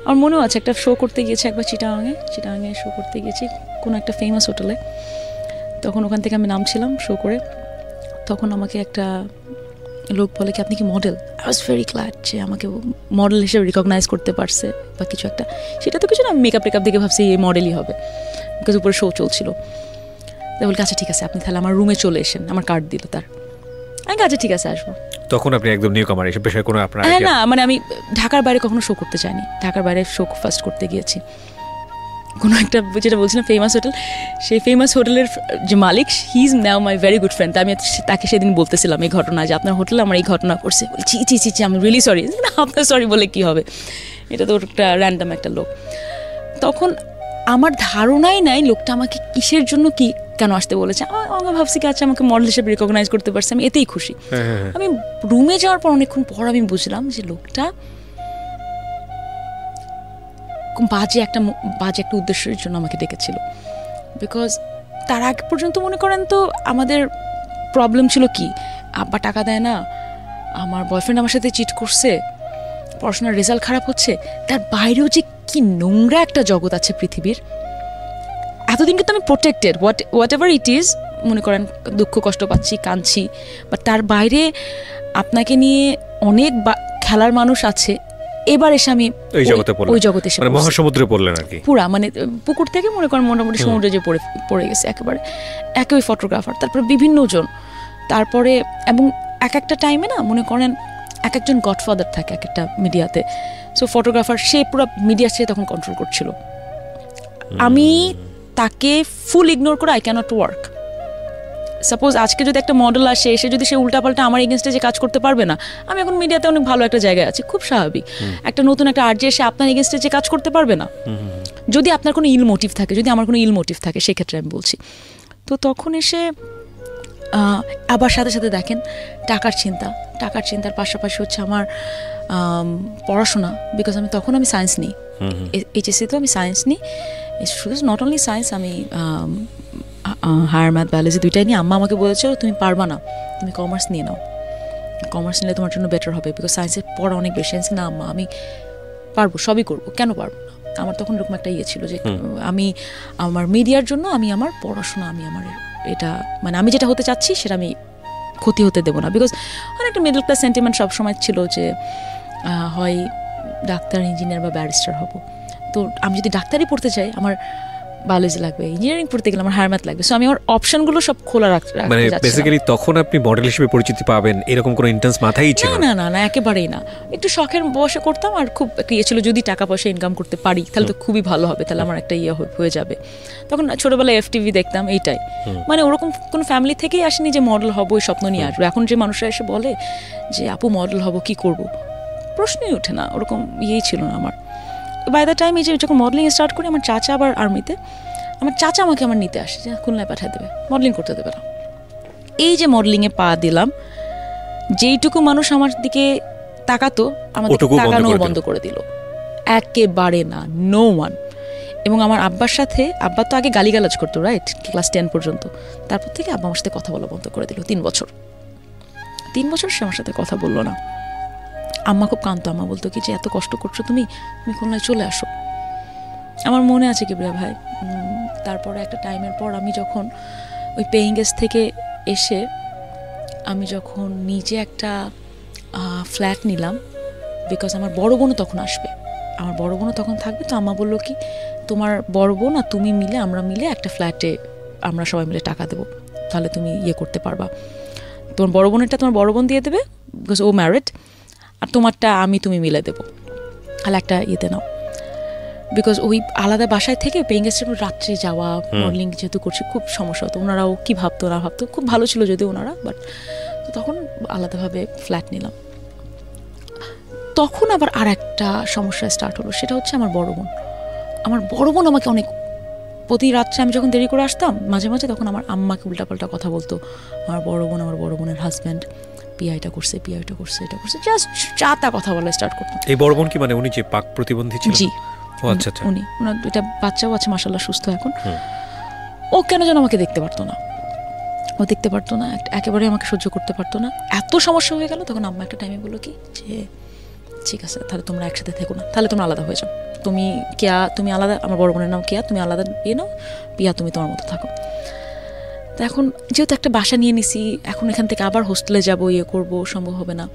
আমার মনেও আছে একটা শো করতে গিয়েছে একবার চিটাগাঙে শো করতে গিয়েছি কোনো একটা ফেমাস হোটেলে। তখন ওখান থেকে আমি নামছিলাম শো করে, তখন আমাকে একটা লোক বলে কি আপনি কি model? I was very glad যে আমাকে মডেল হিসেবে রিকগনাইজ করতে পারছে বা কিছু একটা। সেটা তো কিছু না, মেকআপ টেকআপ দেখে ভাবছি এই মডেলই হবে, বিকজ উপরে শো চলছিল। বলকে আচ্ছা ঠিক আছে আপনি তাহলে আমার রুমে চলে এসেন, আমার কার্ড দিল তার। আমি আচ্ছা ঠিক আছে আসবো। তখন আপনি একদম নিউ কামার, এসব বিষয়ে কোনো আপনার হ্যাঁ না, মানে আমি ঢাকার বাইরে কখনো শো করতে চাইনি, ঢাকার বাইরে শো ফার্স্ট করতে গিয়েছি কোনো একটা, যেটা বলছিলাম ফেমাস হোটেল, সেই ফেমাস হোটেলের যে মালিক he is now my very good friend. আমি তাকে সেদিন বলতেছিলাম এই ঘটনা, যে আপনার হোটেলে আমার এই ঘটনা করছে। বলছি চি আমি রিয়েলি সরি। আপনার সরি বলে কি হবে, এটা তো একটা র্যান্ডাম একটা লোক। তখন আমার ধারণাই নাই লোকটা আমাকে কিসের জন্য কি কেন আসতে বলেছে। আমি ভাবছি কি আচ্ছা আমাকে মডেল হিসেবে রিকগনাইজ করতে পারছে, আমি এতেই খুশি। আমি রুমে যাওয়ার পর অনেকক্ষণ পর আমি বুঝলাম যে লোকটা বাজে একটা উদ্দেশ্যের জন্য আমাকে ডেকেছিল। বিকজ তার আগে পর্যন্ত মনে করেন তো আমাদের প্রবলেম ছিল কি, আব্বা টাকা দেয় না, আমার বয়ফ্রেন্ড আমার সাথে চিট করছে, পড়াশোনার রেজাল্ট খারাপ হচ্ছে, তার বাইরেও যে কি নোংরা একটা জগৎ আছে পৃথিবীর। এতদিন কিন্তু আমি protected, what ever it is, মনে করেন দুঃখ কষ্ট পাচ্ছি, কাঁদছি, বাট তার বাইরে আপনাকে নিয়ে অনেক খেলার মানুষ আছে। এবার এসে আমি ওই জগতে এসে মহাসমুদ্রে পড়লেন আর কি, পুরা মানে পুকুর থেকে মনে করেন মোটামুটি সমুদ্রে যে পড়ে গেছে একেবারে। একই ফটোগ্রাফার, তারপরে বিভিন্ন জন, তারপরে এবং এক একটা টাইমে না মনে করেন এক একজন গডফাদার থাকে এক একটা মিডিয়াতে। সো ফটোগ্রাফার সে পুরো মিডিয়া সে তখন কন্ট্রোল করছিল। আমি তাকে ফুল ইগনোর করে আই ক্যানট ওয়ার্ক। সাপোজ আজকে যদি একটা মডেল আসে, এসে যদি সে উল্টাপাল্টা আমার এগেনস্টে যে কাজ করতে পারবে না, আমি এখন মিডিয়াতে অনেক ভালো একটা জায়গায় আছি, খুব স্বাভাবিক। একটা নতুন একটা আর্ট এসে আপনার এগেনস্টে যে কাজ করতে পারবে না, যদি আপনার কোনো ইল মোটিভ থাকে, যদি আমার কোনো ইল মোটিভ থাকে, সেক্ষেত্রে আমি বলছি। তো তখন এসে আবার সাথে সাথে দেখেন টাকার চিন্তার পাশাপাশি হচ্ছে আমার পড়াশোনা। বিকজ তখন আমি সায়েন্স নিই, এইচএসসিতে আমি সায়েন্স নিই। শুধু নট অনলি সায়েন্স, আমি হায়ার ম্যাথ বায়োলজি দুইটাই নিয়ে। আম্মা আমাকে বলেছে তুমি পারবা না, তুমি কমার্স নিয়ে নাও, কমার্স নিলে তোমার জন্য বেটার হবে, বিকজ সায়েন্সের পড়া অনেক বেশি। সায়েন্স না আম্মা, আমি পারবো, সবই করবো, কেন পারবো না। আমার তখন এরকম একটা ইয়ে ছিল যে আমি আমার মিডিয়ার জন্য আমি আমার পড়াশোনা, আমি আমার এটা মানে আমি যেটা হতে চাচ্ছি সেটা আমি ক্ষতি হতে দেবো না। বিকজ অনেকটা মিডল ক্লাস সেন্টিমেন্ট সবসময় ছিল যে হয় ডাক্তার, ইঞ্জিনিয়ার বা ব্যারিস্টার হব। তো আমি যদি ডাক্তারই পড়তে চাই, আমার বায়োলজি লাগবে, ইঞ্জিনিয়ারিং পড়তে গেলে আমার হায়ার ম্যাথ লাগবে। সো আমি আমার অপশনগুলো সব খোলা রাখতে মানে বেসিক্যালি তখন আপনি মডেল হিসেবে পরিচিতি পাবেন এরকম কোনো ইন্টেন্স মাথায় ছিল না? না না একেবারেই না। একটু শখের বয়সে করতাম, আর খুব একটা ইয়ে ছিল যদি টাকা পয়সা ইনকাম করতে পারি তাহলে তো খুবই ভালো হবে, তাহলে আমার একটা ইয়ে হয়ে যাবে। তখন ছোটবেলায় এফটিভি দেখতাম, এইটাই। মানে ওরকম কোনো ফ্যামিলি থেকেই আসেনি যে মডেল হবো, ওই স্বপ্ন নিয়ে আসবো। এখন যে মানুষরা এসে বলে যে আপু মডেল হবো, কি করব, প্রশ্নই ওঠে না, ওরকম ইয়েই ছিল না আমার। বাই দ্য টাইম এই যে যখন মডেলিং স্টার্ট করি, আমার চাচা আবার আর্মিতে, আমার চাচা আমাকে আমার নিতে আসে যে খুলনায় পাঠিয়ে দেবে, মডেলিং করতে দেবে না। এই যে মডেলিংয়ে পা দিলাম, যেইটুকু মানুষ আমার দিকে তাকাতো আমাদের তাকানো বন্ধ করে দিল, একেবারে না, নো ওয়ান। এবং আমার আব্বার সাথে, আব্বা তো আগে গালিগালাজ করতো রাইট, ক্লাস 10 পর্যন্ত, তারপর থেকে আব্বা আমার সাথে কথা বলা বন্ধ করে দিল। 3 বছর সে আমার সাথে কথা বললো না। আম্মা খুব কাঁদতো, আম্মা বলতো কি যে এত কষ্ট করছো তুমি খুলনায় চলে আসো। আমার মনে আছে কিবরিয়া ভাই, তারপরে একটা টাইমের পর আমি যখন ওই পেইং গেস্ট থেকে এসে আমি যখন নিজে একটা ফ্ল্যাট নিলাম, বিকজ আমার বড় বোনও তখন আসবে, আমার বড় বোনও তখন থাকবে। তো আম্মা বললো কি তোমার বড় বোন আর তুমি মিলে, আমরা মিলে একটা ফ্ল্যাটে আমরা সবাই মিলে টাকা দেবো, তাহলে তুমি ইয়ে করতে পারবা। তোমার বড় বোনেরটা তোমার বড় বোন দিয়ে দেবে, বিকজ ও ম্যারিড, আর তোমারটা তুমি মিলে দেবো, তাহলে একটা ইয়েতে নাও। বিকজ ওই আলাদা বাসায় থেকে পেইং গেস্টের রাত্রে যাওয়া, মডেলিং যেহেতু করছি খুব সমস্যা হতো। ওনারাও কি ভাবতো না ভাবতো, খুব ভালো ছিল যদিও ওনারা, বাট তখন আলাদাভাবে ফ্ল্যাট নিলাম। তখন আবার আর একটা সমস্যা স্টার্ট হলো, সেটা হচ্ছে আমার বড় বোন আমাকে অনেক, প্রতি রাত্রে আমি যখন দেরি করে আসতাম মাঝে মাঝে, তখন আমার আম্মাকে উল্টাপাল্টা কথা বলতো। আমার বড় বোনের হাজব্যান্ড পিআইটা করছে, এটা করছে, জাস্ট চাতা কথা বলা স্টার্ট করতাম। এই বড় বোন কি মানে উনি যে পাক প্রতিবন্ধী ছিল? জি, আচ্ছা আচ্ছা। ওনার দুইটা বাচ্চাও আছে মাশাআল্লাহ, সুস্থ এখন। ও কেন যেন আমাকে দেখতে পারতো না, একেবারে আমাকে সহ্য করতে পারতো না। এত সমস্যা হয়ে গেল, তখন আম্মা একটা টাইমে বললো কি যে ঠিক আছে তাহলে তোমরা একসাথে থেকো না, তাহলে তোমরা আলাদা হয়ে যাও, তুমি আলাদা, আমার বড় বোনের নাম কেয়া, তুমি আলাদা নাও, পিয়া তুমি তোমার মতো থাকো। তো এখন যেহেতু একটা বাসা নিয়ে নিছি, এখন এখান থেকে আবার হোস্টেলে যাবো, করবো, সম্ভব হবে না।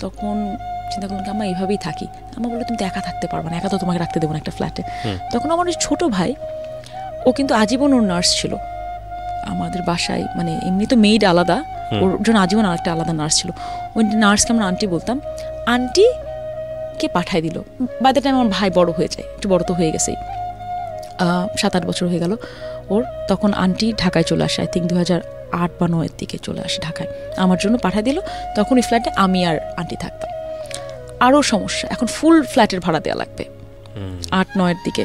তখন চিন্তা করলাম আম্মা এইভাবেই থাকি। আম্মা বললো তুমি তো একা থাকতে পারবো না, একা তো তোমাকে রাখতে দেবো না একটা ফ্ল্যাটে। তখন আমার ছোট ভাই, ও কিন্তু আজীবন ওর নার্স ছিল আমাদের বাসায়, মানে এমনি তো মেইড আলাদা, ওর জন্য আজীবন আরেকটা আলাদা নার্স ছিল। ওই নার্সকে আমরা আন্টি বলতাম, আন্টিকে পাঠাই দিল। বাই দ্য টাইম আমার ভাই বড় হয়ে যায়, একটু বড় তো হয়ে গেছেই, 7-8 বছর হয়ে গেল ওর। তখন আন্টি ঢাকায় চলে আসে, আই থিঙ্ক 2008 বা 2009 দিকে চলে আসে ঢাকায়, আমার জন্য পাঠাই দিল। তখন ওই ফ্ল্যাটে আমি আর আন্টি থাকতাম। আরও সমস্যা, এখন ফুল ফ্ল্যাটের ভাড়া দেওয়া লাগবে 8-9 দিকে।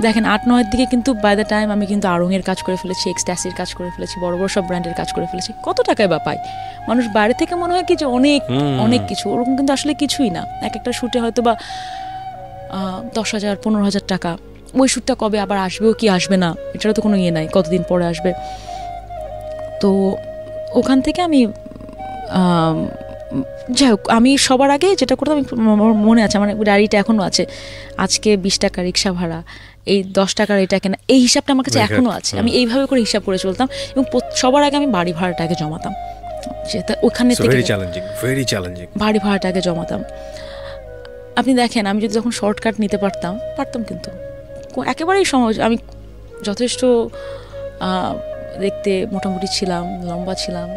দেখেন 8-9 দিকে কিন্তু বাই দ্য টাইম আমি কিন্তু আড়ংয়ের কাজ করে ফেলেছি, এক্সট্যাসির কাজ করে ফেলেছি, বড় বড় সব ব্র্যান্ডের কাজ করে ফেলেছি। কত টাকায় বা পাই? মানুষ বাইরে থেকে মনে হয় কি যে অনেক অনেক কিছু, ওরকম কিন্তু আসলে কিছুই না। একটা শ্যুটে হয়তো বা 10,000-15,000 টাকা। ওই শ্যুটটা কবে আবার আসবেও কি আসবে না এটারও তো কোনো নাই, কতদিন পরে আসবে। তো ওখান থেকে আমি যাই হোক, আমি সবার আগে যেটা করতাম, আমার মনে আছে, আমার ডায়েরিটা এখনও আছে, আজকে 20 টাকা রিক্সা ভাড়া, এই 10 টাকার এটা কেনা, এই হিসাবটা আমার কাছে এখনও আছে। আমি এইভাবে করে হিসাব করে চলতাম, এবং সবার আগে আমি বাড়ি ভাড়াটাকে জমাতাম, যেটা ওখানে থেকে বাড়ি ভাড়াটাকে জমাতাম। আপনি দেখেন, আমি যদি যখন শর্টকাট নিতে পারতাম কিন্তু একেবারেই সহজ। আমি যথেষ্ট দেখতে মোটামুটি ছিলাম, লম্বা ছিলাম,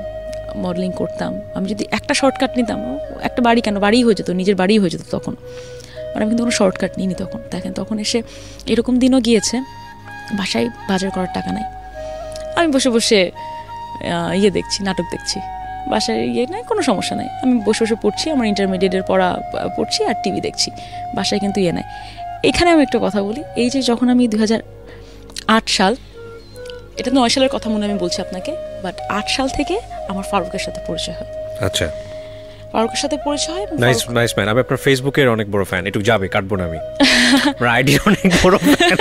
মডেলিং করতাম। আমি যদি একটা শর্টকাট নিতাম, একটা বাড়ি কেন, বাড়িই হয়ে যেত, নিজের বাড়িই হয়ে যেত তখন। আর আমি কিন্তু কোনো শর্টকাট নিইনি তখন। দেখেন তখন এসে এরকম দিনও গিয়েছে, বাসায় বাজার করার টাকা নাই, আমি বসে বসে দেখছি, নাটক দেখছি, বাসায় নাই, কোনো সমস্যা নাই, আমি বসে বসে পড়ছি, আমার ইন্টারমিডিয়েটের পড়া পড়ছি আর টিভি দেখছি, বাসায় কিন্তু নাই। এখানে আমি একটা কথা বলি, এই যে যখন আমি 2008 সাল, এটা 9 সালের কথা মনে আমি বলছি আপনাকে, বাট 8 সাল থেকে আমার ফারুকের সাথে পরিচয় হয়। আচ্ছা, ফারুকের সাথে পরিচয় হয়। Nice man. আমি আপনার ফেসবুকের অনেক বড় ফ্যান, একটু যাবে কাটবো না আমি, আমার আইডির অনেক বড় ফ্যান।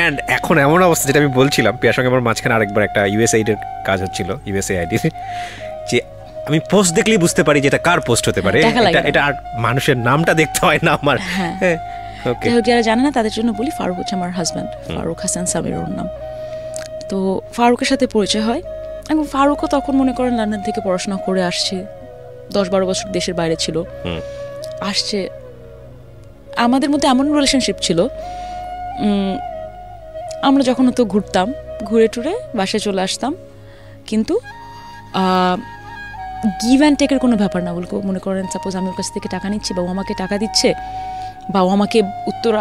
এন্ড এখন এমন অবস্থা, যেটা আমি বলছিলাম, পিয়ার সঙ্গে আমার মাঝখানে আরেকবার একটা ইউএসএইডের কাজ হচ্ছিল, ইউএসএআইডি, যে আমি পোস্ট দেখলেই বুঝতে পারি যে এটা কার পোস্ট হতে পারে, এটা আর মানুষের নামটা দেখতে হয় না আমার। যারা জানে না তাদের জন্য বলি, ফারুক হচ্ছে আমার হাজব্যান্ড, ফারুক হাসান সামির ওর নাম। তো ফারুকের সাথে পরিচয় হয়, এবং ফারুকও তখন মনে করেন লন্ডন থেকে পড়াশোনা করে আসছে, 10-12 বছর দেশের বাইরে ছিল, আসছে। আমাদের মধ্যে এমন রিলেশনশিপ ছিল, আমরা যখন তো ঘুরতাম, ঘুরে টুরে বাসায় চলে আসতাম, কিন্তু গিভ অ্যান্ড টেকের কোনো ব্যাপার না। বলবো মনে করেন সাপোজ আমি ওর কাছ থেকে টাকা নিচ্ছি, বা ও আমাকে টাকা দিচ্ছে, বা ও আমাকে উত্তরা,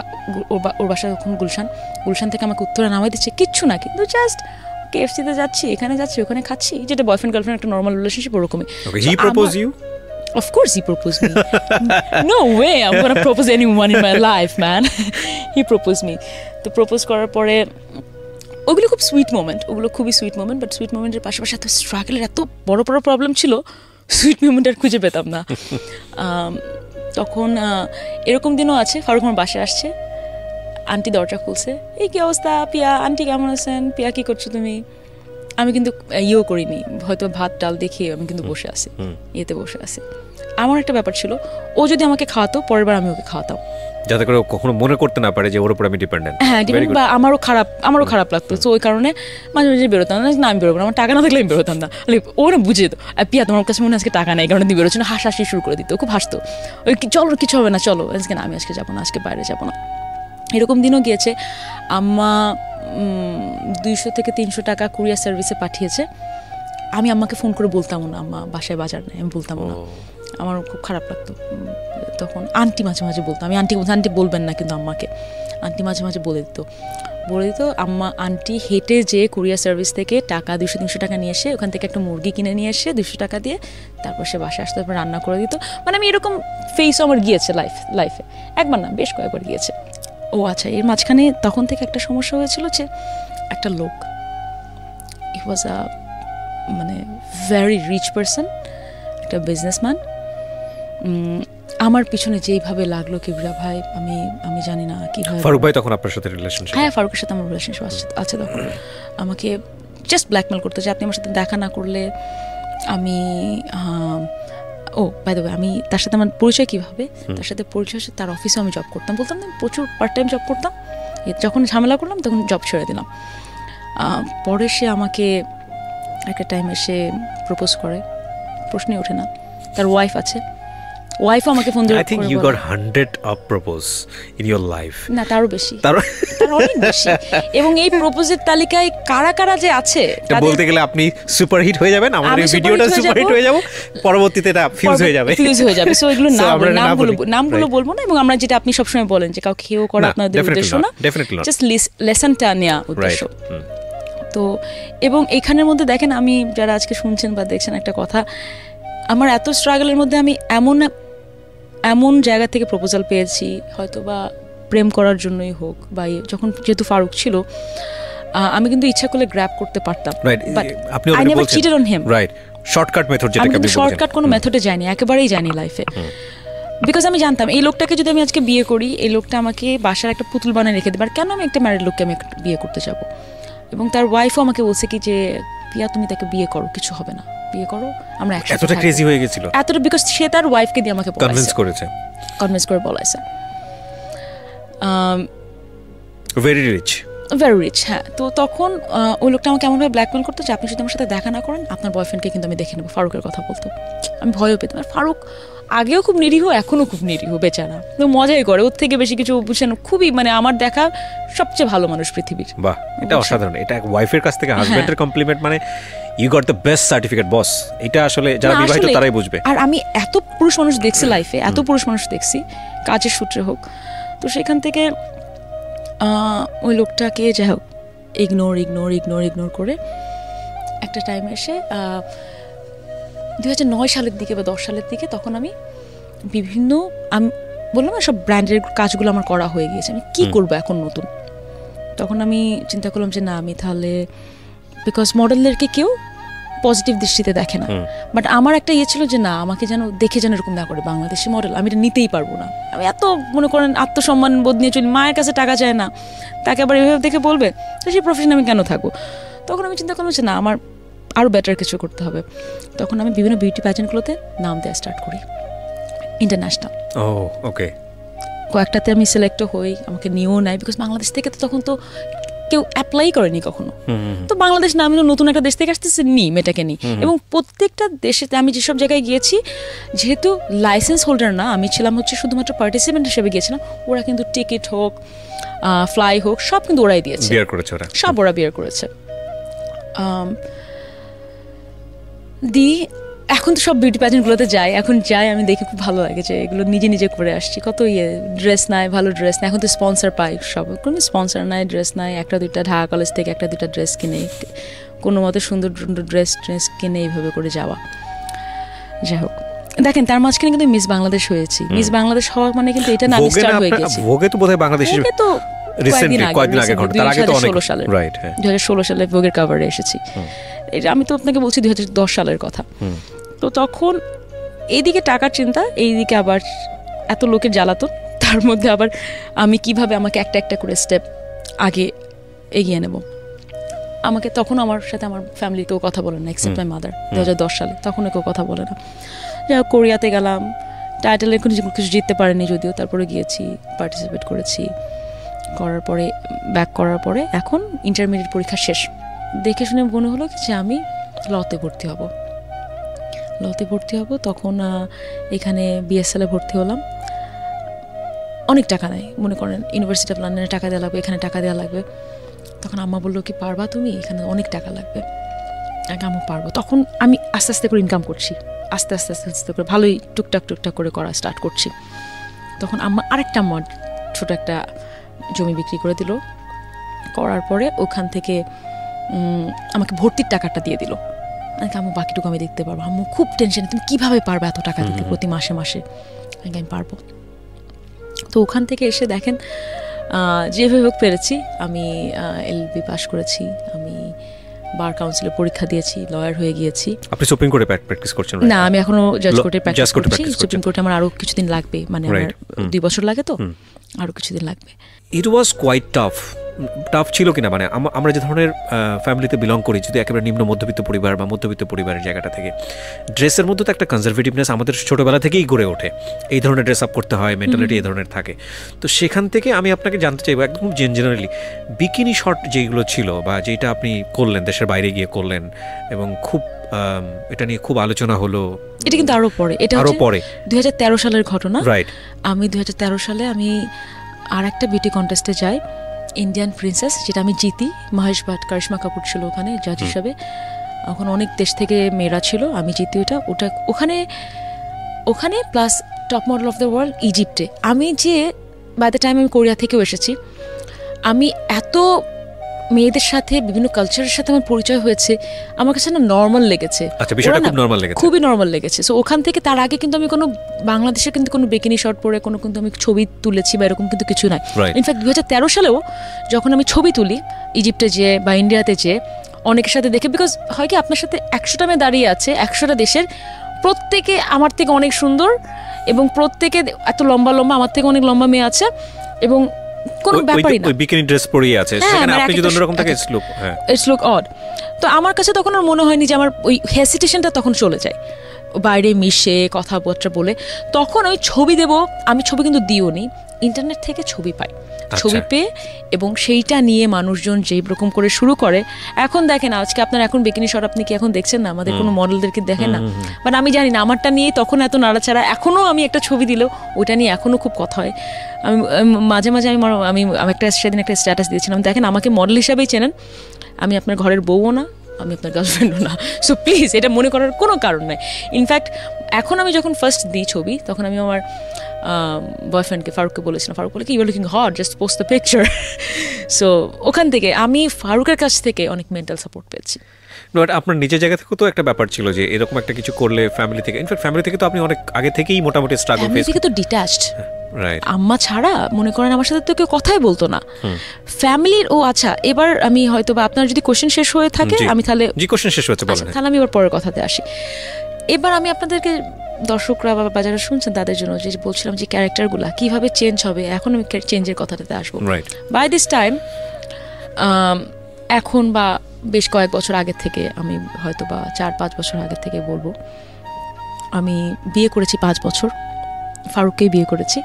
ওর বাসা তখন গুলশান থেকে আমাকে উত্তরা নামাই দিচ্ছে, কিচ্ছু না, কিন্তু জাস্ট KFC-তে যাচ্ছি, এখানে যাচ্ছি, ওখানে খাচ্ছি, যেটা বয়ফ্রেন্ড গার্লফ্রেন্ড একটা নর্মাল রিলেশনশিপ, ওরকমই। He proposed you? Of course he proposed me. No way I'm gonna propose anyone in my life, man. He proposed me. তো প্রপোজ করার পরে ওগুলো খুব সুইট মোমেন্ট, ওগুলো খুবই সুইট মোমেন্ট, বাট সুইট মোমেন্টের পাশাপাশি এত স্ট্রাগলের এত বড় বড় প্রবলেম ছিল, সুইট মোমেন্ট আর খুঁজে পেতাম না। তখন এরকম দিনও আছে, ফারুক আমার বাসায় আসছে, আন্টি দরজা খুলছে, এই কি অবস্থা পিয়া, আন্টি কেমন আছেন, পিয়া কি করছো তুমি? আমি কিন্তু করিনি, হয়তো ভাত ডাল দেখে আমি কিন্তু বসে আছি, বসে আছি। আমার একটা ব্যাপার ছিল, ও যদি আমাকে খাওয়াতো, পরের বার আমি ওকে খাওয়াতাম, যাতে করে কখনো মনে করতে না পারে যে ওর উপর আমি ডিপেন্ডেন্ট। হ্যাঁ, বা আমারও খারাপ লাগতো। তো ওই কারণে মাঝে মাঝে বেরোতাম না, আমি বেরোবো না, আমার টাকা না থাকলে আমি বেরোতাম না। ও না বুঝে তো, পিয়া তোমার কাছে মনে আজকে টাকা নেই, কারণ তুমি বেরোচ্ছ না, হাসাহাসি শুরু করে দিত, খুব হাসতো, ওই চলো কিছু হবে না, চলো আজকে না, আমি আজকে যাবো না, আজকে বাইরে যাবো না। এরকম দিনও গিয়েছে। আম্মা 200 থেকে 300 টাকা কুরিয়ার সার্ভিসে পাঠিয়েছে, আমি আম্মাকে ফোন করে বলতাম না, আম্মা বাসায় বাজার নেই, আমি বলতাম না, আমার খুব খারাপ লাগতো। তখন আন্টি মাঝে মাঝে বলতো, আমি আন্টি বলবেন না, কিন্তু আম্মাকে আন্টি মাঝে মাঝে বলে দিত। আম্মা আন্টি হেঁটে যে কুরিয়ার সার্ভিস থেকে টাকা 200-300 টাকা নিয়ে এসে, ওখান থেকে একটা মুরগি কিনে নিয়ে এসে 200 টাকা দিয়ে তারপর সে বাসায় আসতে, তারপর রান্না করে দিত। মানে আমি এরকম ফেসও আমার গিয়েছে লাইফে, একবার না বেশ কয়েকবার গিয়েছে। ও আচ্ছা, এর মাঝখানে তখন থেকে একটা সমস্যা হয়েছিল, যে একটা লোক, হি ওয়াজ আ মানে ভেরি রিচ পারসন, একটা বিজনেসম্যান, আমার পিছনে যেইভাবে লাগলো কিবরিয়া ভাই, আমি জানি না কিভাবে। ফারুক ভাই তখন আপনার সাথে রিলেশনশিপ? হ্যাঁ, ফারুকের সাথে আমার রিলেশনশিপ আছে তখন। আমাকে জাস্ট ব্ল্যাকমেল করতো, যে আপনি আমার সাথে দেখা না করলে আমি ও বাই দ্য ওয়ে, আমি তার সাথে আমার পরিচয় কীভাবে, তার সাথে পরিচয় হচ্ছে তার অফিসে আমি জব করতাম, বলতাম না প্রচুর পার্ট টাইম জব করতাম, যখন ঝামেলা করলাম তখন জব ছেড়ে দিলাম। পরে সে আমাকে একটা টাইম এসে প্রপোজ করে, প্রশ্নই ওঠে না। তার ওয়াইফ আছে, ওয়াইফও আমাকে ফোন দিয়ে I think you got 100 of propose in your life. না, তারও বেশি, তার অনেক বেশি। এবং এই প্রপোজের তালিকায় কারা কারা যে আছে, বলতে গেলে আপনি সুপারহিট হয়ে যাবেন, আমাদের ভিডিওটা সুপারহিট হয়ে যাব, পরবর্তীতে এটা ফিউজ হয়ে যাবে। সো এগুলো নামগুলো বলবো না। এবং আমরা যেটা আপনি সবসময় বলেন যে কাউকে হেও করা আপনাদের উদ্দেশ্য না, জাস্ট লেসনটা নেওয়া উদ্দেশ্য। তো এবং এখানের মধ্যে দেখেন, আমি যারা আজকে শুনছেন বা দেখছেন, একটা কথা, আমার এত স্ট্রাগলের মধ্যে আমি এমন জায়গা থেকে প্রপোজাল পেয়েছি, হয়তো বা প্রেম করার জন্যই হোক, বা যখন যেহেতু ফারুক ছিল, আমি কিন্তু ইচ্ছা করলে গ্র্যাব করতে পারতাম, but I never cheated on him. Right, shortcut method, যেটাকে আপনি বলছেন, শর্টকাট কোনো মেথডে যাইনি, একেবারেই যাইনি লাইফে। বিকজ আমি জানতাম এই লোকটাকে যদি আমি আজকে বিয়ে করি, এই লোকটা আমাকে বাসার একটা পুতুল বানিয়ে রেখে দেবে, আর কেন আমি একটা ম্যারিড লোককে আমি বিয়ে করতে যাব। এবং তার ওয়াইফও আমাকে বলছে কি যে পিয়া তুমি তাকে বিয়ে করো, কিছু হবে না, বিয়ে করো, আমরা একসাথে। এতটা ক্রেজি হয়ে গেছিল, এতটা, বিকজ সে তার ওয়াইফকে দিয়ে আমাকে কনভিন্স করে বলাইছে। Very rich. হ্যাঁ। তো তখন ওই লোকটা আমাকে এমনভাবে ব্ল্যাকমেল করতো যে আপনি যদি আমার সাথে দেখা না করেন, আপনার বয়ফ্রেন্ডকে কিন্তু আমি দেখে নেবো। ফারুকের কথা বলতো, আমি ভয়ও পেতাম। আর ফারুক আগেও খুব নিরীহ, এখনও খুব নিরীহ বেচারা, তো মজাই করে, ওর থেকে বেশি কিছু বুঝছেন। খুবই মানে আমার দেখা সবচেয়ে ভালো মানুষ পৃথিবীর। বাহ, এটা অসাধারণ। এটা ওয়াইফের কাছ থেকে হাজবেন্ডের কমপ্লিমেন্ট, মানে you got the best certificate boss. এটা আসলে যারা বিবাহিত তারাই বুঝবে। আর আমি এত পুরুষ মানুষ দেখছি লাইফে, এত পুরুষ মানুষ দেখছি কাজের সূত্রে হোক, তো সেখান থেকে ওই লোকটাকে যাই হোক ইগনোর করে একটা টাইমে এসে 2009 সালের দিকে বা 10 সালের দিকে, তখন আমি বিভিন্ন, আমি বললাম না সব ব্র্যান্ডের কাজগুলো আমার করা হয়ে গিয়েছে, আমি কী করবো এখন নতুন। তখন আমি চিন্তা করলাম যে না, আমি তাহলে, বিকজ মডেলদেরকে কেউ পজিটিভ দৃষ্টিতে দেখে না, বাট আমার একটা ইয়ে ছিল যে না, আমাকে যেন দেখে যেন এরকম না করে বাংলাদেশি মডেল, আমি এটা নিতেই পারবো না। আমি এত মনে করেন আত্মসম্মান বোধ নিয়ে চলি, মায়ের কাছে টাকা চায় না, তাকে আবার এভাবে দেখে বলবে, তো সেই প্রফেশনে আমি কেন থাকবো। তখন আমি চিন্তা করলাম যে না, আমার আরও বেটার কিছু করতে হবে। তখন আমি বিভিন্ন বিউটি প্যাজেন্টগুলোতে নাম দেওয়া স্টার্ট করি, ইন্টারন্যাশনাল। ওকে, কয়েকটাতে আমি সিলেক্টও হই, আমাকে নিয়েও নেয়, বিকজ বাংলাদেশ থেকে তো তখন তো কেউ অ্যাপ্লাই করেনি কখনো। তো বাংলাদেশ না, আমি নতুন একটা দেশ থেকে আসতেছি, মেয়েটাকে নিই। এবং প্রত্যেকটা দেশেতে আমি যেসব জায়গায় গিয়েছি, যেহেতু লাইসেন্স হোল্ডার না, আমি ছিলাম হচ্ছে শুধুমাত্র পার্টিসিপেন্ট হিসেবে গিয়েছিলাম, ওরা কিন্তু টিকিট হোক, ফ্লাই হোক, সব কিন্তু ওরাই দিয়েছে, সব ওরা বিয়ার করেছে। এখন তো সব বিউটি প্যাজেন্টগুলোতে এখন যাই, আমি দেখে খুব ভালো লাগে যে এগুলো নিজে করে আসছি। কত ড্রেস নাই, ভালো ড্রেস নাই, এখন তো স্পন্সার পাই, সব কোনো স্পন্সার নাই, ড্রেস নাই, একটা দুইটা ঢাকা কলেজ থেকে একটা দুইটা ড্রেস কিনে, কোনো মতে সুন্দর ড্রেস কিনে এইভাবে করে যাওয়া। যাই হোক, দেখেন তার মাঝখানে কিন্তু মিস বাংলাদেশ হয়েছি। মিস বাংলাদেশ হওয়া মানে কিন্তু এটা না, স্টার হয়ে গেছে। ভোগে তো বোধহয় বাংলাদেশে তো কয়েকদিন আগে ঘটনা, তার আগে তো অনেক, 2016 সালে ভোগের কভারে এসেছি। আমি তো আপনাকে বলছি 2010 সালের কথা। তো তখন এইদিকে টাকার চিন্তা, এইদিকে আবার এত লোকের জ্বালাতন, তার মধ্যে আবার আমি কিভাবে আমাকে একটা একটা করে স্টেপ আগে এগিয়ে নেব। আমাকে তখন আমার সাথে আমার ফ্যামিলির কেউ কথা বলে না, এক্সেপ্ট মাই মাদার। 2010 সালে তখনও কেউ কথা বলে না। যাই হোক, কোরিয়াতে গেলাম, টাইটেলের কিছু জিততে পারেনি যদিও, তারপরে গিয়েছি, পার্টিসিপেট করেছি, করার পরে ব্যাক করার পরে এখন ইন্টারমিডিয়েট পরীক্ষা শেষ, দেখে শুনে মনে হলো যে আমি লতে ভর্তি হব। তখন এখানে বিএসএল ভর্তি হলাম। অনেক টাকা নেয়, মনে করেন ইউনিভার্সিটি অফ লন্ডনে টাকা দেওয়া লাগবে, এখানে টাকা দেওয়া লাগবে। তখন আম্মা বললো কি পারবা তুমি, এখানে অনেক টাকা লাগবে। আম্মা পারবো। তখন আমি আস্তে আস্তে করে ইনকাম করছি, আস্তে করে ভালোই টুকটাক করে করা স্টার্ট করছি। তখন আরেকটা আম্মা ছোট একটা জমি বিক্রি করে দিল, করার পরে ওখান থেকে আমাকে ভর্তির টাকাটা দিয়ে দিল। আম্মু বাকিটুকু আমি দেখতে পারবো। আম্মু খুব টেনশনে, তুমি কীভাবে পারবে এত টাকা দিতে প্রতি মাসে? আমি পারবো। তো ওখান থেকে এসে দেখেন যেভাবে হোক পেরেছি। আমি এলএলবি পাস করেছি, আমি বার কাউন্সিলে পরীক্ষা দিয়েছি, লয়ার হয়ে গিয়েছি। আপনি সুপ্রিম কোর্টে প্র্যাকটিস করছেন? না, আমি এখনো জাজ কোর্টে প্র্যাকটিস করছি। সুপ্রিম কোর্টে আমার আরো কিছুদিন লাগবে, মানে আমার 2 বছর লাগে, তো আরো কিছুদিন লাগবে। It was quite tough tough ছিল কিনা, মানে আমরা যে ধরনের ফ্যামিলিতে বিলং করি, যদি একেবারে নিম্ন মধ্যবিত্ত পরিবার বা মধ্যবিত্ত পরিবারের জায়গাটা থেকে, ড্রেসের মধ্যে তো একটা কনজারভেটিভনেস আমাদের ছোটোবেলা থেকেই গড়ে ওঠে, এই ধরনের ড্রেস আপ করতে হয়, মেন্টালিটি এই ধরনের থাকে। তো সেখান থেকে আমি আপনাকে জানতে চাইবো একদম জেনারেলি, বিকিনি শর্ট যেগুলো ছিল বা যেটা আপনি করলেন, দেশের বাইরে গিয়ে করলেন এবং খুব এটা নিয়ে খুব আলোচনা হলো, এটা কিন্তু আরো পরে, এটা আরো পরে 2013 সালের ঘটনা। রাইট। আমি 2013 সালে আমি আর একটা বিউটি কন্টেস্টে যাই, ইন্ডিয়ান প্রিন্সেস, যেটা আমি জিতি। মহেশ ভাট, কারিশমা কাপুর ছিল ওখানে জাজ হিসাবে, ওখানে অনেক দেশ থেকে মেয়েরা ছিল, আমি জিতি ওটা ওখানে plus top model of the world ইজিপ্টে। আমি যে বাই দ্য টাইম আমি কোরিয়া থেকেও এসেছি, আমি এত মেয়েদের সাথে বিভিন্ন কালচারের সাথে আমার পরিচয় হয়েছে, আমার কাছে না নর্মাল লেগেছে। আচ্ছা, বিষয়টা খুব নর্মাল লেগেছে, খুবই নর্মাল লেগেছে। সো ওখান থেকে তার আগে কিন্তু আমি কোনো বাংলাদেশে কিন্তু কোনো বিকিনি শর্ট পরে কিন্তু আমি ছবি তুলেছি বা এরকম কিন্তু কিছু নাই। ইনফ্যাক্ট 2013 সালেও যখন আমি ছবি তুলি ইজিপ্টে যেয়ে বা ইন্ডিয়াতে যেয়ে অনেকের সাথে দেখে, বিকজ হয় কি আপনার সাথে 100টা মেয়ে দাঁড়িয়ে আছে 100টা দেশের, প্রত্যেকে আমার থেকে অনেক সুন্দর এবং প্রত্যেকে এত লম্বা লম্বা, আমার থেকে অনেক লম্বা মেয়ে আছে এবং কোনো ব্যাপারই না, বিকিনি ড্রেস পরিয়ে আছে, সেখানে আপনি যদি অন্যরকম থাকে ইটস লুক অড। তো আমার কাছে তখন আর মনে হয়নি যে আমার ওই হেসিটেশনটা তখন চলে যায়, বাইরে মিশে কথাবার্তা বলে। তখন আমি ছবি দেব, আমি ছবি কিন্তু দিও নি, ইন্টারনেট থেকে ছবি পাই, ছবি পেয়ে এবং সেইটা নিয়ে মানুষজন যেই রকম করে শুরু করে। এখন দেখেন আজকে আপনার এখন বিকিনি শট আপনি কি এখন দেখছেন না, আমাদের কোনো মডেলদেরকে দেখেন না, বাট আমি জানি না আমারটা নিয়ে তখন এত নাড়াচাড়া, এখনও আমি একটা ছবি দিলেও ওইটা নিয়ে এখনও খুব কথা হয়। আমি মাঝে মাঝে আমি একটা সেদিন একটা স্ট্যাটাস দিয়েছিলাম, দেখেন আমাকে মডেল হিসাবেই চেনেন, আমি আপনার ঘরের বউও না, আমি আপনার গার্লফ্রেন্ডও না, সো প্লিজ এটা মনে করার কোনো কারণ নাই। ইনফ্যাক্ট এখন আমি যখন ফার্স্ট দিই ছবি, তখন আমি আমার বয়ফ্রেন্ডকে ফারুককে বলেছিলাম, ফারুক বলে কি you are looking hot, just post the picture. So ওখান থেকে আমি ফারুকের কাছ থেকে অনেক মেন্টাল সাপোর্ট পেয়েছি। বাট আপনার নিজের জায়গা থেকেও তো একটা ব্যাপার ছিল যে এরকম একটা কিছু করলে ফ্যামিলি থেকে, ইনফ্যাক্ট ফ্যামিলি থেকে তো আপনি অনেক আগে থেকেই মোটামুটি স্ট্রাগল ফেস, থেকে তো ডিট্যাচড, আম্মা ছাড়া মনে করেন আমার সাথে তো কেউ কথাই বলতো না ফ্যামিলির। ও আচ্ছা, এবার আমি হয়তো বা আপনার যদি কোশ্চেন শেষ হয়ে থাকে, আমি তাহলে কোশ্চেন শেষ হচ্ছে বলেন, তাহলে আমি এবার পরের কথাতে আসি। এবার আমি আপনাদেরকে দর্শকরা বা যারা শুনছেন তাদের জন্য যে বলছিলাম যে ক্যারেক্টারগুলো কিভাবে চেঞ্জ হবে, এখন আমি চেঞ্জের কথাটাতে আসবো। বাই দিস টাইম এখন বা বেশ কয়েক বছর আগের থেকে, আমি হয়তো বা 4-5 বছর আগের থেকে বলবো, আমি বিয়ে করেছি 5 বছর, ফারুককেই বিয়ে করেছি।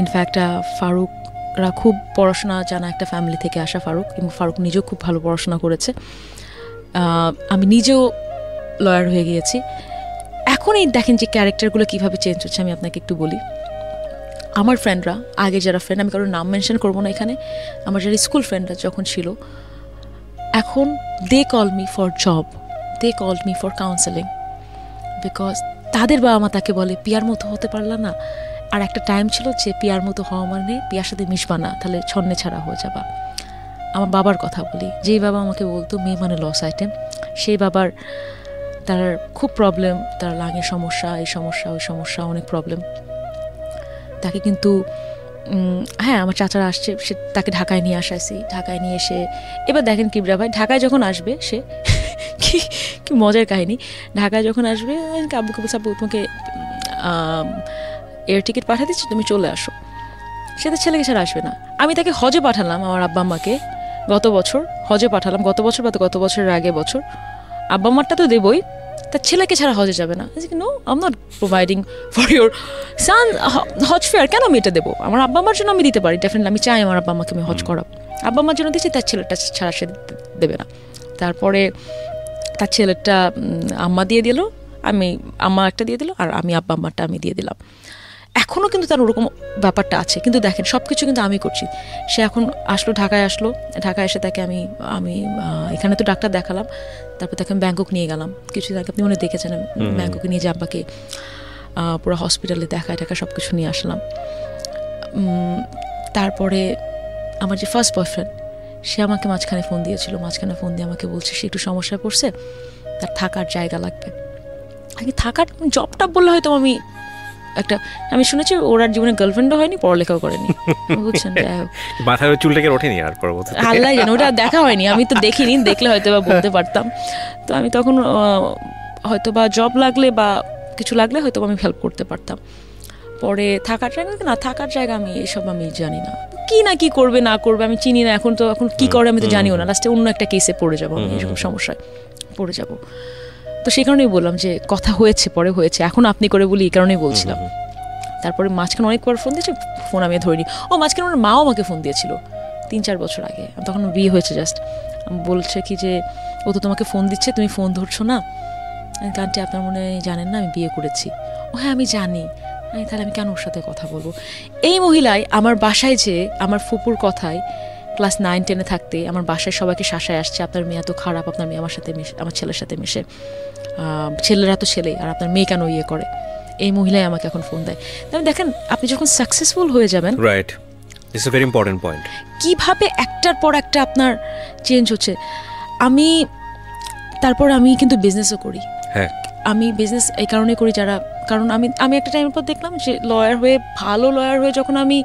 ইনফ্যাক্ট ফারুকরা খুব পড়াশোনা জানা একটা ফ্যামিলি থেকে আসা ফারুক, এবং ফারুক নিজেও খুব ভালো পড়াশোনা করেছে, আমি নিজেও লয়ার হয়ে গিয়েছি। এখন এই দেখেন যে ক্যারেক্টারগুলো কীভাবে চেঞ্জ হচ্ছে, আমি আপনাকে একটু বলি। আমার ফ্রেন্ডরা, আগে যারা ফ্রেন্ড, আমি কারোর নাম মেনশন করবো না এখানে, আমার যারা স্কুল ফ্রেন্ডরা যখন ছিল, এখন they call me for job, they call me for counselling, because তাদের বাবা মা তাকে বলে পিয়ার মতো হতে পারলা না। আর একটা টাইম ছিল যে পিয়ার মতো হওয়া মানে পিয়ার সাথে মিশবা না, তাহলে ছন্নে ছাড়া হয়ে যাবা। আমার বাবার কথা বলি, যেই বাবা আমাকে বলতো মেয়ে মানে লস আইটেম, সেই বাবার তার খুব প্রবলেম, তার লাঙের সমস্যা, এই সমস্যা ওই সমস্যা, অনেক প্রবলেম। তাকে কিন্তু হ্যাঁ আমার চাচারা আসছে, সে তাকে ঢাকায় নিয়ে আসাইছি, ঢাকায় নিয়ে এসে এবার দেখেন কিবরা ভাই ঢাকায় যখন আসবে, সে কি মজার কাহিনী, ঢাকায় যখন আসবে আব্বুকে বলছে আব্বু তোমাকে এয়ার টিকিট পাঠিয়ে দিচ্ছি, তুমি চলে আসো। সে তো ছেলেকে ছাড়া আসবে না। আমি তাকে হজে পাঠালাম, আমার আব্বা আম্মাকে গত বছর হজে পাঠালাম, গত বছর বা গত বছরের আগে বছর। আব্বা আম্মারটা তো দেবই, তার ছেলেকে ছাড়া হজে যাবে না। No, I am not providing for your son Hajj fare, কেন আমি এটা দেবো? আমার আব্বা আম্মার জন্য আমি দিতে পারি, ডেফিনেটলি আমি চাই আমার আব্বা আম্মাকে আমি হজ করাবো। আব্বা আম্মার জন্য দিচ্ছি, তার ছেলেটা ছাড়া সে দেবে না। তারপরে তার ছেলেটা আম্মা দিয়ে দিল, আম্মা একটা দিয়ে দিল, আর আমি আব্বা আম্মারটা আমি দিয়ে দিলাম। এখনও কিন্তু তার ওরকম ব্যাপারটা আছে, কিন্তু দেখেন সব কিছু কিন্তু আমি করছি। সে এখন আসলো, ঢাকায় আসলো, ঢাকায় এসে তাকে আমি এখানে তো ডাক্তার দেখালাম, তারপর তাকে আমি ব্যাংকক নিয়ে গেলাম কিছুদিন আগে, আপনি মনে দেখেছেন ব্যাংককে নিয়ে যে আব্বাকে পুরো হসপিটালে দেখায় সব কিছু নিয়ে আসলাম। তারপরে আমার যে ফার্স্ট বয়ফ্রেন্ড, সে আমাকে মাঝখানে ফোন দিয়েছিল, মাঝখানে ফোন দিয়ে আমাকে বলছে সে একটু সমস্যায় পড়ছে, তার থাকার জায়গা লাগবে। আগে থাকার জবটা বললে হয়তো আমি শুনেছি ওর জীবনে গার্লফ্রেন্ডও হয়নি, পড়ালেখাও করেনি, বুঝছেন? মাথার চুলটাকে ওঠেনি আর পরবর্তীতে আল্লাহ জানে, ওটা দেখা হয়নি, আমি তো দেখিনি, দেখলে হয়তো বা বলতে পারতাম। তো আমি তখন হয়তো বা জব লাগলে বা কিছু লাগলে হয়তো আমি হেল্প করতে পারতাম। পরে থাকার জায়গা আমি এসব আমি জানি না, কি না কি করবে না করবে আমি চিনি না, এখন কি করে আমি তো জানিও না, লাস্টে অন্য একটা কেসে পড়ে যাবো আমি, এরকম সমস্যায় পড়ে যাব। তো সেই কারণেই বললাম যে কথা হয়েছে, পরে হয়েছে, এখন আপনি করে বলি এই কারণেই বলছিলাম। তারপরে মাঝখানে অনেকবার ফোন দিয়েছে, ফোন আমি ধরিনি। মাঝখানে আমার মাও আমাকে ফোন দিয়েছিল 3-4 বছর আগে, তখন বিয়ে হয়েছে জাস্ট। বলছে কি যে ও তো তোমাকে ফোন দিচ্ছে, তুমি ফোন ধরছো না। আন্টি আপনার মনে জানেন না আমি বিয়ে করেছি। হ্যাঁ আমি জানি। তাহলে আমি কেন ওর সাথে কথা বলবো? এই মহিলায় আমার বাসায় যে আমার ফুপুর কথায় ক্লাস 9-10 থাকতে আমার বাসায় সবাইকে শাসায় আসছে, আপনার মেয়ে এত খারাপ, আপনার মেয়ে আমার সাথে মিশে, আমার ছেলের সাথে মিশে, ছেলেরা তো ছেলে, আর আপনার মেয়ে কেন ইয়ে করে। এই মহিলাই আমাকে এখন ফোন দেয়। তবে দেখেন আপনি যখন সাকসেসফুল হয়ে যাবেন, right, it's a very important point, কিভাবে একটার পর একটা আপনার চেঞ্জ হচ্ছে। তারপর আমি কিন্তু বিজনেসও করি। হ্যাঁ, আমি বিজনেস এই কারণে করি কারণ আমি একটা টাইমের পর দেখলাম যে ভালো লয়ার হয়ে যখন আমি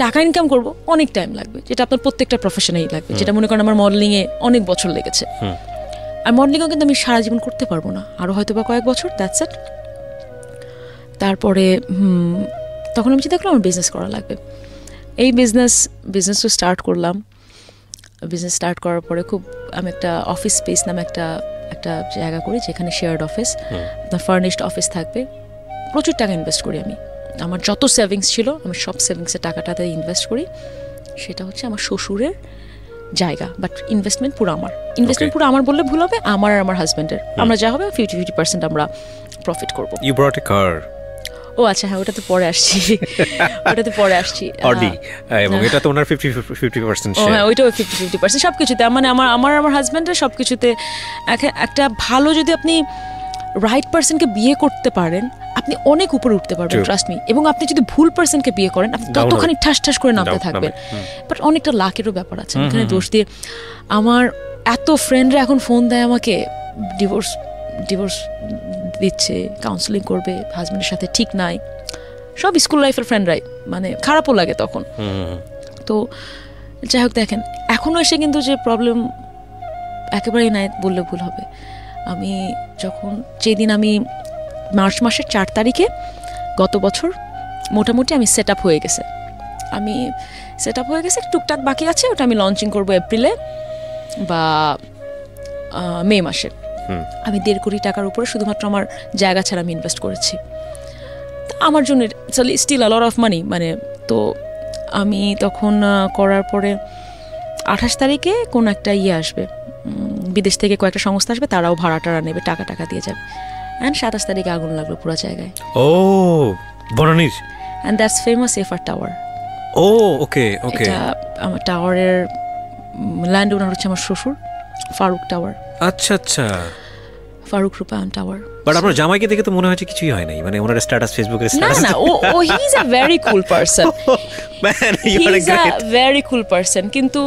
টাকা ইনকাম করব অনেক টাইম লাগবে, যেটা আপনার প্রত্যেকটা প্রফেশনেই লাগবে। যেটা মনে করেন আমার মডেলিংয়ে অনেক বছর লেগেছে, আর মডেলিংও কিন্তু আমি সারা জীবন করতে পারবো না, আরও হয়তো বা কয়েক বছর, দ্যাটস ইট। তারপরে তখন আমি চিন্তা করলাম আমার বিজনেস করা লাগবে। এই বিজনেসও স্টার্ট করলাম। বিজনেস স্টার্ট করার পরে আমি একটা অফিস স্পেস নামে একটা জায়গা করি, যেখানে শেয়ার্ড অফিস, আপনার ফার্নিশড অফিস থাকবে। প্রচুর টাকা ইনভেস্ট করি আমি, আমার যত সেভিংস ছিল আমি সব সেভিংসের টাকাটাতে ইনভেস্ট করি। সেটা হচ্ছে আমার শ্বশুরের জায়গা, বাট ইনভেস্টমেন্ট পুরো আমার বললে ভুল হবে, আমার আর আমার হাজব্যান্ডের, আমরা যা হবে 50% আমরা প্রফিট করবো। ইউ ব্রট এ কার? আচ্ছা, হ্যাঁ, ওটাতে পরে আসছি। অডি, এবং এটা তো ওনার 50% শেয়ার। হ্যাঁ, ওইটাও 50% সবকিছুতে, মানে আমার হাজব্যান্ডের সবকিছুতে। একটা ভালো যদি আপনি রাইট পারসনকে বিয়ে করতে পারেন, আপনি অনেক উপরে উঠতে পারবেন, ট্রাস্ট মি। এবং আপনি যদি ভুল পারসনকে বিয়ে করেন, আপনি ততখানি ঠাস করে নামতে থাকবেন। বাট অনেকটা লাকেরও ব্যাপার আছে এখানে, দোষ দিয়ে। আমার এত ফ্রেন্ডরা এখন ফোন দেয় আমাকে, ডিভোর্স দিচ্ছে, কাউন্সেলিং করবে, হাজব্যান্ডের সাথে ঠিক নাই, সব স্কুল লাইফের ফ্রেন্ডরাই, মানে খারাপও লাগে তখন। তো যাই হোক, দেখেন এখনও এসে কিন্তু যে প্রবলেম একেবারেই নাই বললে ভুল হবে। যেদিন আমি মার্চ মাসের 4 তারিখে গত বছর মোটামুটি আমি সেট আপ হয়ে গেছে, টুকটাক বাকি আছে, ওটা আমি লঞ্চিং করবো এপ্রিলে বা মে মাসে। আমি 1.5 কোটি টাকার উপরে শুধুমাত্র আমার জায়গা ছাড়া আমি ইনভেস্ট করেছি। আমার জন্য still a lot of money, মানে। তো আমি তখন করার পরে 28 তারিখে কোন একটা আসবে, বিদেশ থেকে কয়েকটা সংস্থা আসবে, তারাও ভাড়া নেবে, টাকা দিয়ে যাবে। অ্যান্ড 27 তারিখে আগুন লাগলো পুরো জায়গায়। বনানীর, and that's famous FR tower. Okay. আমার টাওয়ারের ল্যান্ড ওনার হচ্ছে আমার শ্বশুর, ফারুক টাওয়ার। আচ্ছা, ফারুক রূপায়ণ টাওয়ার। বাট আপনার জামাইকে দেখে তো মনে হচ্ছে কিছুই হয় নাই, মানে ওনার স্ট্যাটাস, ফেসবুকের স্ট্যাটাস। না, হি is a very cool person, very cool person. কিন্তু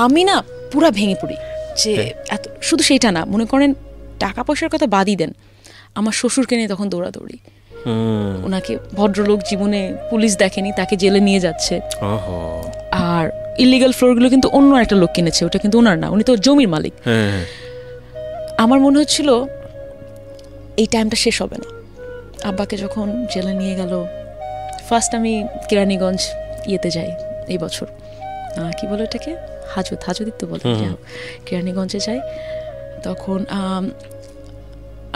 আমি না পুরা ভেঙে পড়ি যে এত, শুধু সেইটা না, মনে করেন টাকা পয়সার কথা বাদই দেন, আমার শ্বশুরকে নিয়ে তখন দৌড়াদৌড়ি। ওনাকে ভদ্রলোক জীবনে পুলিশ দেখেনি, তাকে জেলে নিয়ে যাচ্ছে। আর ইলিগাল ফ্লোরগুলো কিন্তু অন্য একটা লোক কিনেছে, ওটা কিন্তু ওনার না, উনি তো জমির মালিক। আমার মনে হচ্ছিল এই টাইমটা শেষ হবে না। আব্বাকে যখন জেলে নিয়ে গেল, ফার্স্ট আমি কেরানীগঞ্জ যাই এই বছর, কি বলে ওটাকে, হাজত তো বলে, কেরানীগঞ্জে যাই। তখন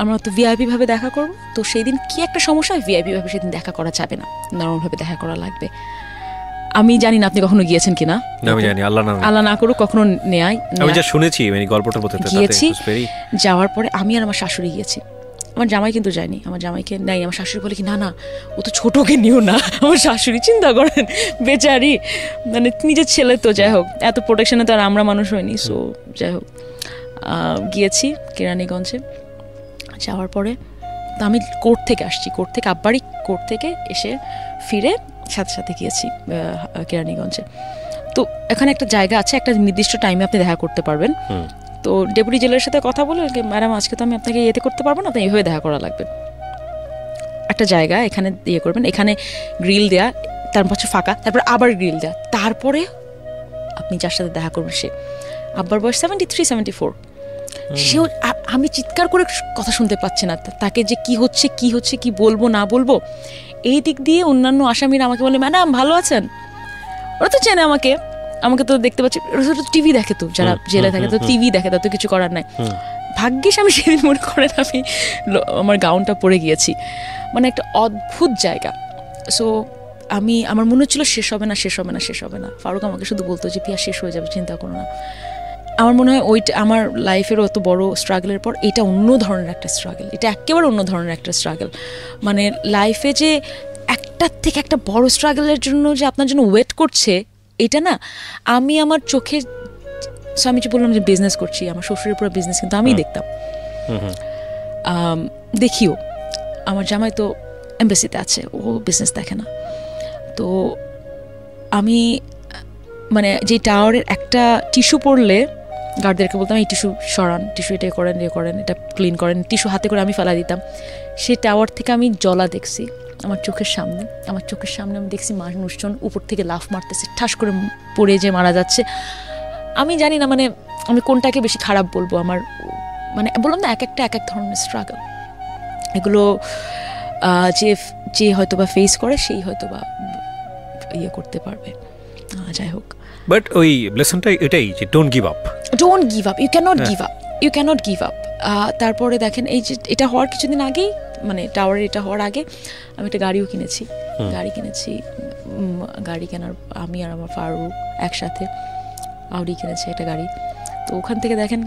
আমরা তো ভিআইপি ভাবে দেখা করবো, তো সেই দিন কি একটা সমস্যা, ভিআইপি ভাবে সেদিন দেখা করা যাবে না, নরমাল ভাবে দেখা করা লাগবে। আমি জানি না আপনি কখনো গিয়েছেন কিনা। আমি জানি, আল্লাহ না করুক কখনো নেয়। আমি যা শুনেছি, মানে গল্পটার মধ্যে গিয়েছি। যাওয়ার পরে আমি আর আমার শাশুড়ি গিয়েছি, আমার জামাই কিন্তু যায়নি। আমার জামাইকে নাই, আমার শাশুড়ি বলে কি না ও তো ছোটকে নিও না। আমার শাশুড়ি চিন্তা করেন, বেচারি, মানে নিজের ছেলে তো, যাই হোক এত প্রোটেকশনে তো আর আমরা মানুষ হয়নি। সো যাই হোক, গিয়েছি কেরানীগঞ্জে। যাওয়ার পরে তো আমি কোর্ট থেকে আসছি, কোর্ট থেকে এসে ফিরে সাথে গিয়েছি কেরানীগঞ্জে। তো এখানে একটা জায়গা আছে, একটা নির্দিষ্ট টাইমে আপনি দেখা করতে পারবেন। তো ডেপুটি জেলার সাথে কথা বলে, ম্যাডাম আজকে তো আমি আপনাকে করতে পারবো না, আপনি এইভাবে দেখা করা লাগবে। একটা জায়গা এখানে করবেন, এখানে গ্রিল দেয়া, তারপর হচ্ছে ফাঁকা, তারপর আবার গ্রিল দেয়া, তারপরে আপনি যার সাথে দেখা করবেন সে, আব্বার বয়স 73-74। সেও, আমি চিৎকার করে কথা শুনতে পাচ্ছি না, তাকে যে কি হচ্ছে কি বলবো না বলবো। এই দিক দিয়ে অন্যান্য আসামিরা আমাকে বলে, ম্যাডাম ভালো আছেন? ওরা তো চেনে আমাকে, আমাকে তো দেখতে পাচ্ছি, টিভি দেখে তো, যারা জেলে থাকে তো টিভি দেখে, তার তো কিছু করার নাই। ভাগ্যিস আমি সেদিন মনে করেন আমি আমার গাউনটা পরে গিয়েছি, মানে একটা অদ্ভুত জায়গা। সো আমার মনে হচ্ছিল শেষ হবে না, শেষ হবে না, শেষ হবে না। ফারুক আমাকে শুধু বলতো যে পিয়া শেষ হয়ে যাবে, চিন্তা করো না। আমার মনে হয় ওইটা আমার লাইফেরও অত বড় স্ট্রাগলের পর এটা অন্য ধরনের একটা স্ট্রাগল, এটা একেবারে অন্য ধরনের একটা স্ট্রাগল। মানে লাইফে যে একটার থেকে একটা বড় স্ট্রাগলের জন্য যে আপনার জন্য ওয়েট করছে, এটা না আমি আমার চোখে, আমি যে বললাম যে বিজনেস করছি, আমার শ্বশুরের পুরো বিজনেস কিন্তু আমি দেখতাম, দেখিও। আমার জামাই তো এমবেসিতে আছে, ও বিজনেস দেখে না। তো আমি মানে যে টাওয়ারের একটা টিস্যু পড়লে গার্ডদেরকে বলতাম এই টিস্যু সরান, টিস্যু এটা করেন, এটা ক্লিন করেন, টিস্যু হাতে করে আমি ফেলা দিতাম। সেই টাওয়ার থেকে আমি জলা দেখছি আমার চোখের সামনে আমি দেখছি মানুষজন উপর থেকে লাফ মারতেছে, ঠাস করে পড়ে যে মারা যাচ্ছে। আমি জানি না মানে আমি কোনটাকে বেশি খারাপ বলবো। আমার মানে বললাম না, এক এক ধরনের স্ট্রাগল। এগুলো যে হয়তো বা ফেস করে সেই হয়তো বা ইয়ে করতে পারবে। যাই হোক, বাট ওই লেসনটা এটাই যে don't give up, you can't give up. তারপরে দেখেন এই যে এটা হওয়ার কিছুদিন আগেই, মানে টাওয়ারে এটা হওয়ার আগে আমি একটা গাড়ি কেনার আমি আর আমার ফারুক একসাথে আউডি কিনেছি একটা গাড়ি। তো ওখান থেকে দেখেন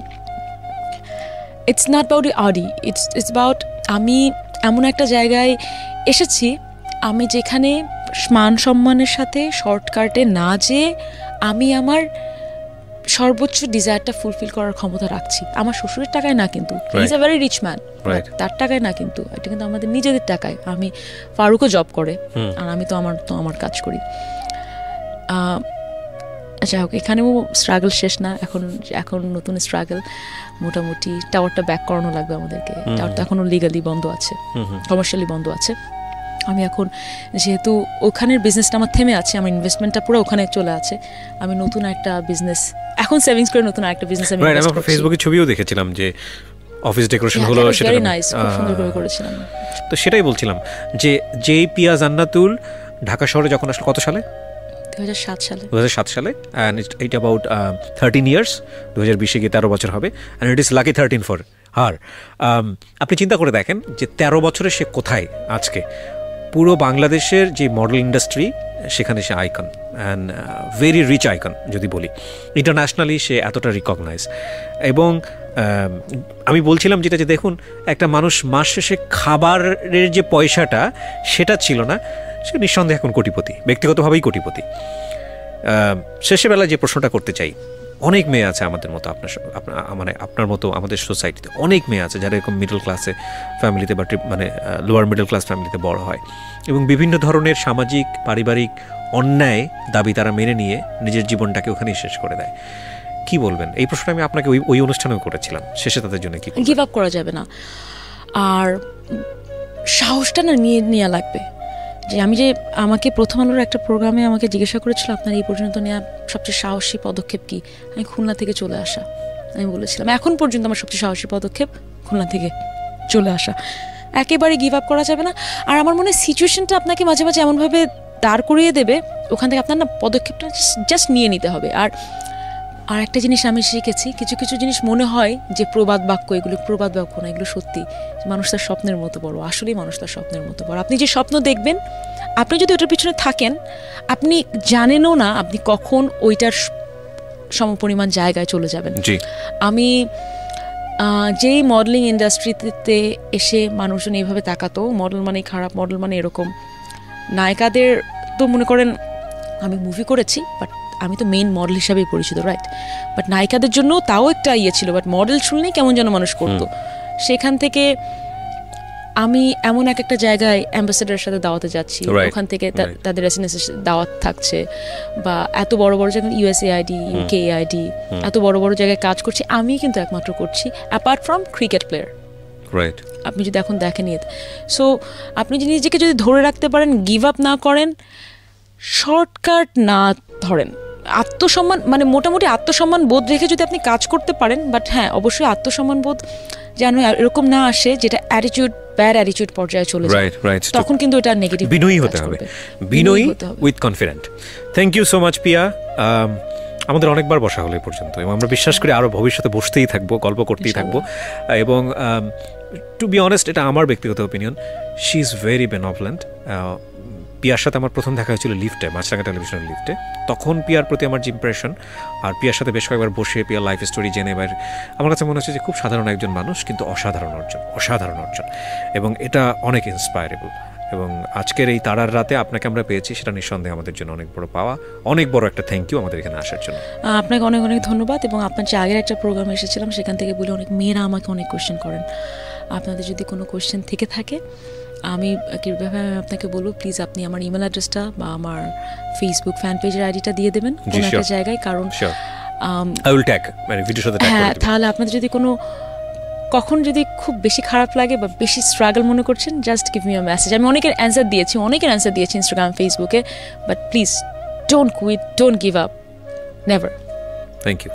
it's not about Audi, it's about আমি এমন একটা জায়গায় এসেছি আমি যেখানে মান সম্মানের সাথে শর্টকাটে না যেয়ে আমি আমার সর্বোচ্চ ডিজায়ারটা ফুলফিল করার ক্ষমতা রাখছি। আমার শ্বশুরের টাকায় না, কিন্তু he is a very rich man, তার টাকায় না, কিন্তু এটা কিন্তু আমাদের নিজেদের টাকায়। আমি ফারুকও জব করে আর আমি তো আমার কাজ করি। যাই হোক, এখানেও স্ট্রাগল শেষ না, এখন নতুন স্ট্রাগল। মোটামুটি টাওয়ারটা ব্যাক করানো লাগবে আমাদেরকে। টাওয়ারটা এখনও লিগালি বন্ধ আছে, কমার্শিয়ালি বন্ধ আছে। আমি এখন যেহেতু ওখানের বিজনেসটা আমার থেমে আছে, আমার ইনভেস্টমেন্টটা পুরো ওখানে চলে আছে, আমি নতুন একটা বিজনেস এখন সেভিংস করে নতুন একটা বিজনেস আমি ফেসবুকে ছবিও দেখেছিলাম যে অফিস ডেকোরেশন হলো, সেটা ভেরি নাইস, খুব সুন্দর করে করেছিলাম। তো সেটাই বলছিলাম যে যেই পিয়া জান্নাতুল ঢাকা শহরে যখন আসলে কত সালে, 2007 সালে, অ্যান্ড ইট অ্যাবাউট 13 ইয়ার্স, 2020-এ গিয়ে 13 বছর হবে, and it is lucky 13 for her. আপনি চিন্তা করে দেখেন যে 13 বছরে সে কোথায় আজকে। পুরো বাংলাদেশের যে মডেল ইন্ডাস্ট্রি, সেখানে সে icon, and very rich icon যদি বলি। ইন্টারন্যাশনালি সে এতটা রিকগনাইজ। এবং আমি বলছিলাম যেটা, যে দেখুন একটা মানুষ মাস শেষে খাবারের যে পয়সাটা সেটা ছিল না, সে নিঃসন্দেহে এখন কোটিপতি, ব্যক্তিগতভাবেই কোটিপতি। শেষে বেলায় যে প্রশ্নটা করতে চাই, অনেক মেয়ে আছে আমাদের মতো, আপনার মতো আমাদের সোসাইটিতে অনেক মেয়ে আছে যারা এরকম মিডল ক্লাসে ফ্যামিলিতে বা মানে লোয়ার মিডল ক্লাস ফ্যামিলিতে বড় হয় এবং বিভিন্ন ধরনের সামাজিক পারিবারিক অন্যায় দাবি তারা মেনে নিয়ে নিজের জীবনটাকে ওখানেই শেষ করে দেয়। কি বলবেন? এই প্রশ্নটা আমি আপনাকে ওই অনুষ্ঠানেও করেছিলাম। শেষে তাদের জন্য কি গিভ আপ করা যাবে না, আর সাহসটা না নিয়ে লাগবে। যে আমাকে প্রথম আলোর একটা প্রোগ্রামে আমাকে জিজ্ঞাসা করেছিল আপনার এই পর্যন্ত নেওয়া সবচেয়ে সাহসী পদক্ষেপ কি। আমি খুলনা থেকে চলে আসা, আমি বলেছিলাম এখন পর্যন্ত আমার সবচেয়ে সাহসী পদক্ষেপ খুলনা থেকে চলে আসা। একেবারে গিভ আপ করা যাবে না। আর আমার মনে হয় সিচুয়েশনটা আপনাকে মাঝে মাঝে এমনভাবে দাঁড় করিয়ে দেবে, ওখান থেকে আপনার না পদক্ষেপটা জাস্ট নিয়ে নিতে হবে। আর একটা জিনিস আমি শিখেছি, কিছু কিছু জিনিস মনে হয় যে প্রবাদ বাক্য, এগুলো প্রবাদ বাক্য না, এগুলো সত্যি। মানুষ তার স্বপ্নের মতো বড়, আসলেই মানুষ তার স্বপ্নের মতো বড়। আপনি যে স্বপ্ন দেখবেন, আপনি যদি ওটার পিছনে থাকেন, আপনি জানেনও না আপনি কখন ওইটার সমপরিমাণ জায়গায় চলে যাবেন। আমি যেই মডেলিং ইন্ডাস্ট্রিতে এসে মানুষজন এইভাবে তাকাতো, মডেল মানে খারাপ, মডেল মানে এরকম, নায়িকাদের তো মনে করেন আমি মুভি করেছি, বাট আমি তো মেইন মডেল হিসাবেই পরিচিত, রাইট? বাট নায়িকাদের জন্য তাও একটা ইয়ে ছিল, বাট মডেল শুনলেই কেমন যেন মানুষ করতো। সেখান থেকে আমি এমন একটা জায়গায় অ্যাম্বাসেডারের সাথে দাওয়াতে যাচ্ছি, ওখান থেকে তাদের রেসিডেন্সির দাওয়াত থাকছে, বা এত বড় বড় জায়গায় USAID, UKAID, এত বড় বড় জায়গায় কাজ করছি, আমি কিন্তু একমাত্র করছি অ্যাপার্ট ফ্রম ক্রিকেট প্লেয়ার। আপনি যদি এখন দেখেন, সো আপনি নিজেকে যদি ধরে রাখতে পারেন, গিভ আপ না করেন, শর্টকাট না ধরেন, আত্মসম্মান মানে মোটামুটি আত্মসম্মান বোধ রেখে যদি আপনি কাজ করতে পারেন, বাট হ্যাঁ অবশ্যই আত্মসম্মান বোধ যেন এরকম না আসে যেটা অ্যাটিটিউড ব্যাড অ্যাটিটিউড পর্যায়ে চলে যায়, তখন কিন্তু এটা নেগেটিভ। বিনয়ী হতে হবে, বিনয়ী with confident. Thank you so much Piya. আমাদের অনেকবার বসা হলো এই পর্যন্ত এবং আমরা বিশ্বাস করি আরও ভবিষ্যতে বসতেই থাকবো, গল্প করতেই থাকবো। এবং টু বি অনেস্ট, এটা আমার ব্যক্তিগত opinion, she is very benevolent. পিয়ার সাথে আমার প্রথম দেখা হয়েছিল লিফটে, মাছরাঙা টেলিভিশনের লিফটে। তখন পিয়ার প্রতি আমার যে ইমপ্রেশন, আর পিয়ার সাথে বেশ কয়েকবার বসে পিয়ার লাইফ স্টোরি জেনে এবার আমার কাছে মনে হচ্ছে যে খুব সাধারণ একজন মানুষ, কিন্তু অসাধারণ অর্জন, এবং এটা অনেক ইন্সপায়ারেবল। এবং আজকের এই তারার রাতে আপনাকে আমরা পেয়েছি, সেটা নিঃসন্দেহে আমাদের জন্য অনেক বড় পাওয়া, অনেক বড় একটা থ্যাংক ইউ আমাদের এখানে আসার জন্য। আপনাকে অনেক অনেক ধন্যবাদ। এবং আপনার যে আগের একটা প্রোগ্রামে এসেছিলাম সেখান থেকে বলে অনেক মেয়েরা আমাকে অনেক কোয়েশ্চেন করেন। আপনাদের যদি কোনো কোয়েশ্চেন থেকে থাকে, আমি কীভাবে আপনাকে বলবো, প্লিজ আপনি আমার ইমেল অ্যাড্রেসটা বা আমার ফেসবুক ফ্যান পেজের আইডিটা দিয়ে দেবেন কোনো একটা জায়গায়, কারণ হ্যাঁ, তাহলে আপনাদের যদি কোনো কখন যদি খুব বেশি খারাপ লাগে বা বেশি স্ট্রাগল মনে করছেন, just give me a message. আমি অনেকের অ্যান্সার দিয়েছি ইনস্টাগ্রাম, ফেসবুকে, but please don't quit, don't give up, never. Thank you.